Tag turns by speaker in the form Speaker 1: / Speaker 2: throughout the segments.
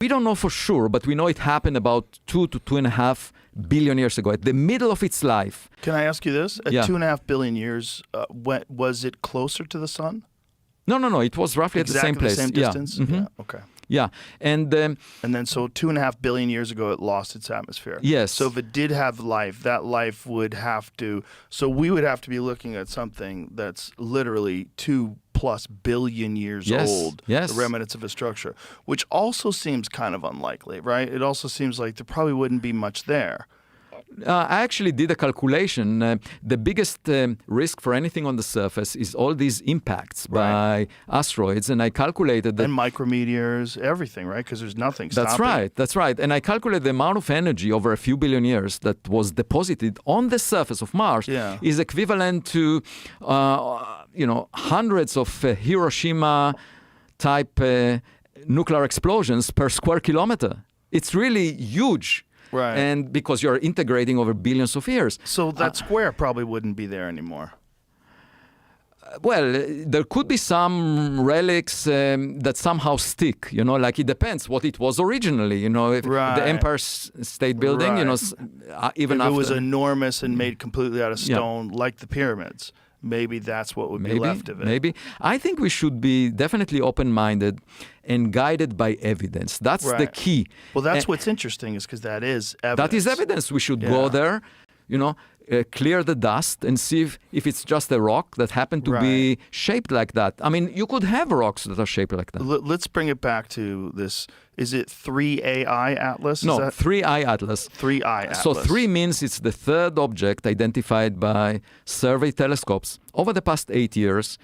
Speaker 1: We don't know for sure, but we know it happened about 2 to 2.5 billion years ago, at the middle of its life.
Speaker 2: Can I ask you this? At
Speaker 1: Yeah.
Speaker 2: 2.5 billion years, was it closer to the sun?
Speaker 1: No. It was roughly at the same place.
Speaker 2: The same distance?
Speaker 1: Yeah. Mhm.
Speaker 2: Yeah. Okay.
Speaker 1: Yeah. And
Speaker 2: And then so 2.5 billion years ago, it lost its atmosphere.
Speaker 1: yes.
Speaker 2: So if it did have life, that life would have to, so we would have to be looking at something that's literally 2+ billion years
Speaker 1: Yes,
Speaker 2: old,
Speaker 1: yes.
Speaker 2: the remnants of a structure, which also seems kind of unlikely, right? It also seems like there probably wouldn't be much there.
Speaker 1: I actually did a calculation. The biggest risk for anything on the surface is all these impacts by asteroids. And I calculated that.
Speaker 2: And micrometeors, everything, right? Because there's nothing stopping.
Speaker 1: That's right. And I calculated the amount of energy over a few billion years that was deposited on the surface of Mars is equivalent to, hundreds of Hiroshima-type nuclear explosions per square kilometer. It's really huge.
Speaker 2: Right.
Speaker 1: And because you're integrating over billions of years.
Speaker 2: So that square probably wouldn't be there anymore.
Speaker 1: Well, there could be some relics that somehow stick, like it depends what it was originally, if the Empire State Building, even
Speaker 2: if
Speaker 1: after.
Speaker 2: It was enormous and made completely out of stone, like the pyramids. Maybe that's what would be left of it.
Speaker 1: Maybe. I think we should be definitely open-minded and guided by evidence. That's the key.
Speaker 2: Well, that's what's interesting is because that is evidence.
Speaker 1: That is evidence. We should go there, clear the dust and see if it's just a rock that happened to be shaped like that. I mean, you could have rocks that are shaped like that.
Speaker 2: Let's bring it back to this. Is it 3AI Atlas?
Speaker 1: No, 3I Atlas.
Speaker 2: 3I Atlas.
Speaker 1: So 3 means it's the third object identified by survey telescopes. Over the past 8 years,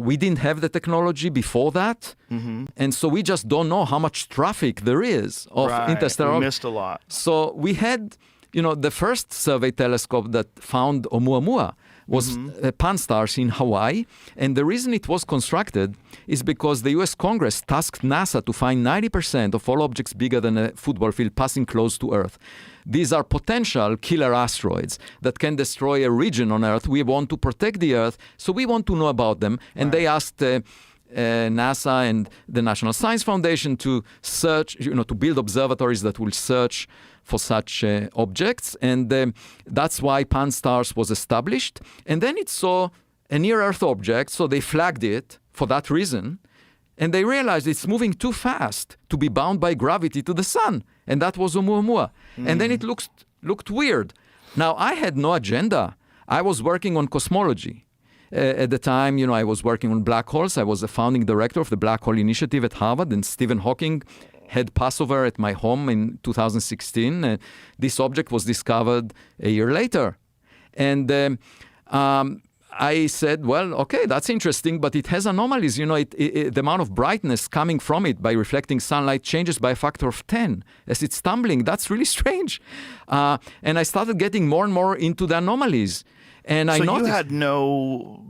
Speaker 1: we didn't have the technology before that. Mm-hmm. And so we just don't know how much traffic there is of interstellar.
Speaker 2: We missed a lot.
Speaker 1: So we had, the first survey telescope that found Oumuamua was Pan-STARRS in Hawaii. And the reason it was constructed is because the US Congress tasked NASA to find 90% of all objects bigger than a football field passing close to Earth. These are potential killer asteroids that can destroy a region on Earth. We want to protect the Earth, so we want to know about them. And they asked NASA and the National Science Foundation to search, to build observatories that will search for such objects. And that's why Pan-STARRS was established. And then it saw a near-Earth object, so they flagged it for that reason. And they realized it's moving too fast to be bound by gravity to the sun. And that was Oumuamua. And then it looked weird. Now, I had no agenda. I was working on cosmology. At the time, I was working on black holes. I was the founding director of the Black Hole Initiative at Harvard, and Stephen Hawking had Passover at my home in 2016. This object was discovered a year later. And I said, well, okay, that's interesting, but it has anomalies. The amount of brightness coming from it by reflecting sunlight changes by a factor of 10 as it's tumbling. That's really strange. And I started getting more and more into the anomalies. And I noticed.
Speaker 2: So you had no,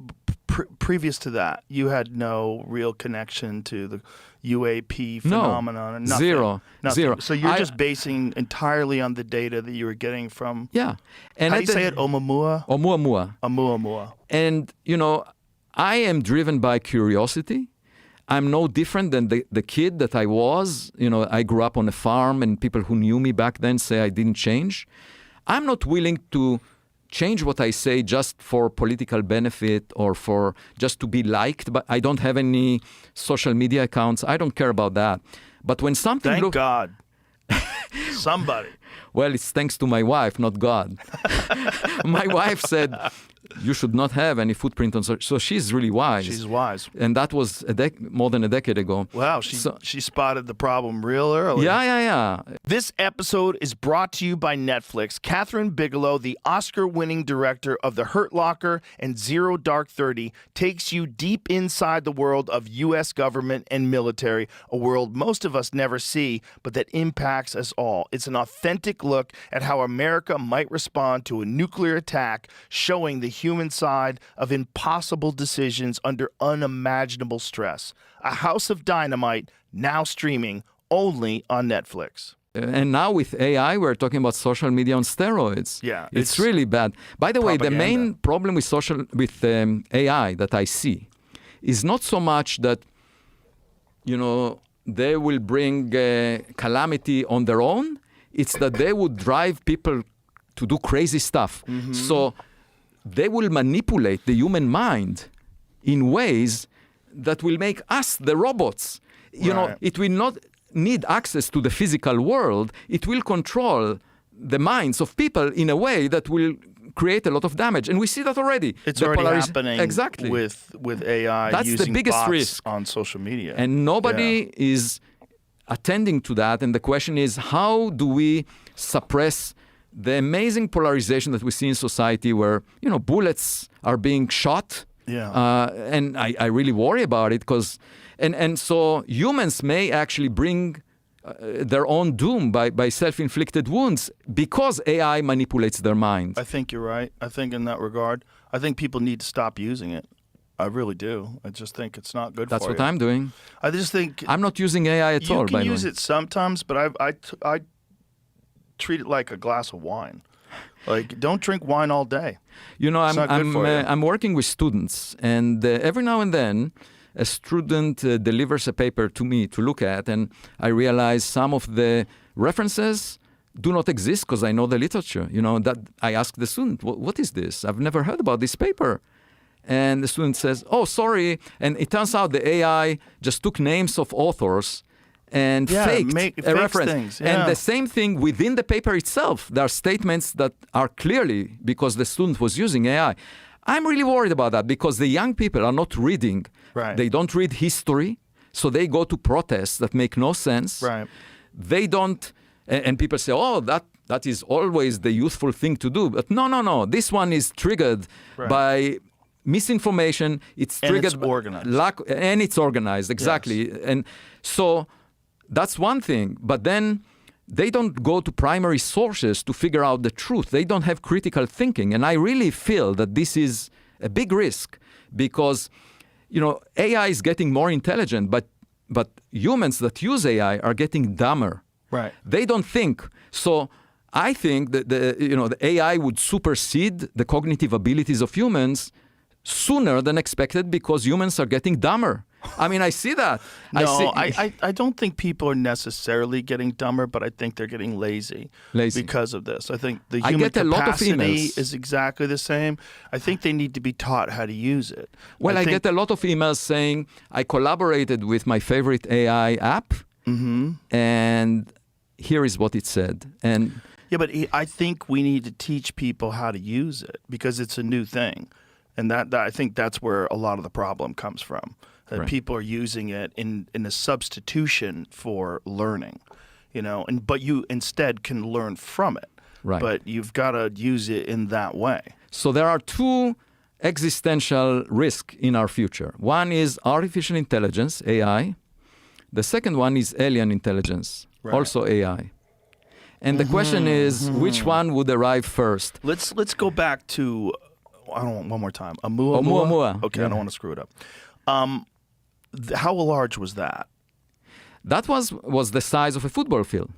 Speaker 2: previous to that, you had no real connection to the UAP phenomenon?
Speaker 1: No,
Speaker 2: Zero.
Speaker 1: Zero.
Speaker 2: So you're just basing entirely on the data that you were getting from...
Speaker 1: Yeah. And
Speaker 2: how do you say it? Oumuamua?
Speaker 1: Oumuamua.
Speaker 2: Oumuamua.
Speaker 1: And, I am driven by curiosity. I'm no different than the kid that I was. I grew up on a farm, and people who knew me back then say I didn't change. I'm not willing to change what I say just for political benefit or for just to be liked. But I don't have any social media accounts. I don't care about that. But when something
Speaker 2: Thank God. Somebody.
Speaker 1: Well, it's thanks to my wife, not God. My wife said, you should not have any footprint on social. So she's really wise.
Speaker 2: She's wise.
Speaker 1: And that was more than a decade ago.
Speaker 2: Wow, she spotted the problem real early.
Speaker 1: Yeah.
Speaker 2: This episode is brought to you by Netflix. Kathryn Bigelow, the Oscar-winning director of The Hurt Locker and Zero Dark 30, takes you deep inside the world of U.S. government and military, a world most of us never see, but that impacts us all. It's an authentic look at how America might respond to a nuclear attack, showing the human side of impossible decisions under unimaginable stress. A House of Dynamite, now streaming only on Netflix.
Speaker 1: And now with AI, we're talking about social media on steroids.
Speaker 2: Yeah,
Speaker 1: it's really bad. By the way, the main problem with AI that I see is not so much that, they will bring calamity on their own. It's that they would drive people to do crazy stuff. So they will manipulate the human mind in ways that will make us the robots. You know, it will not need access to the physical world. It will control the minds of people in a way that will create a lot of damage. And we see that already.
Speaker 2: It's already happening
Speaker 1: exactly.
Speaker 2: with AI.
Speaker 1: That's
Speaker 2: using
Speaker 1: the biggest
Speaker 2: bots
Speaker 1: risk
Speaker 2: on social media.
Speaker 1: And nobody is attending to that. And the question is, how do we suppress the amazing polarization that we see in society where, you know, bullets are being shot? And I really worry about it because, and so humans may actually bring their own doom by self-inflicted wounds because AI manipulates their minds.
Speaker 2: I think you're right. I think in that regard, I think people need to stop using it. I really do. I just think it's not good
Speaker 1: That's
Speaker 2: for you.
Speaker 1: what I'm doing.
Speaker 2: I just think
Speaker 1: I'm not using AI at all.
Speaker 2: You can use it sometimes, but I treat it like a glass of wine. Like, don't drink wine all day.
Speaker 1: You know,
Speaker 2: It's not good for you.
Speaker 1: I'm working with students, and every now and then, a student delivers a paper to me to look at, and I realize some of the references do not exist because I know the literature. You know, that I ask the student, what is this? I've never heard about this paper. And the student says, oh, sorry. And it turns out the AI just took names of authors and faked a reference.
Speaker 2: Things,
Speaker 1: And the same thing within the paper itself. There are statements that are clearly because the student was using AI. I'm really worried about that because the young people are not reading.
Speaker 2: Right.
Speaker 1: They don't read history, so they go to protests that make no sense.
Speaker 2: Right.
Speaker 1: They don't, and people say, oh, that is always the youthful thing to do. But no. This one is triggered by misinformation. It's triggered
Speaker 2: and it's organized.
Speaker 1: And it's organized, exactly.
Speaker 2: Yes.
Speaker 1: And so that's one thing. But then they don't go to primary sources to figure out the truth. They don't have critical thinking. And I really feel that this is a big risk because, you know, AI is getting more intelligent, but humans that use AI are getting dumber.
Speaker 2: Right.
Speaker 1: They don't think. So I think that the AI would supersede the cognitive abilities of humans sooner than expected because humans are getting dumber. I mean, I see that.
Speaker 2: No, I don't think people are necessarily getting dumber, but I think they're getting lazy because of this. I think the human capacity is exactly the same. I think they need to be taught how to use it.
Speaker 1: Well, I get a lot of emails saying, I collaborated with my favorite AI app, and here is what it said. And
Speaker 2: yeah, but I think we need to teach people how to use it because it's a new thing. And that I think that's where a lot of the problem comes from. That people are using it in a substitution for learning, you know, but you instead can learn from it. Right. But you've got to use it in that way.
Speaker 1: So there are two existential risks in our future. One is artificial intelligence, AI. The second one is alien intelligence, also AI. And the question is, which one would arrive first?
Speaker 2: Let's go back to, I don't want one more time. Oumuamua. Okay, I don't want to screw it up. How large was that?
Speaker 1: That was the size of a football field.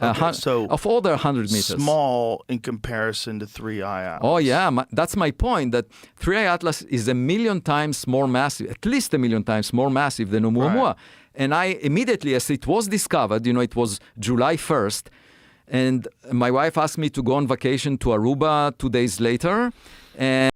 Speaker 2: Okay, so
Speaker 1: of all the 100 meters.
Speaker 2: Small in comparison to 3i Atlas.
Speaker 1: Oh, yeah. That's my point, that 3i Atlas is 1 million times more massive, at least 1 million times more massive than Oumuamua. Right. And I immediately, as it was discovered, you know, it was July 1st, and my wife asked me to go on vacation to Aruba 2 days later. And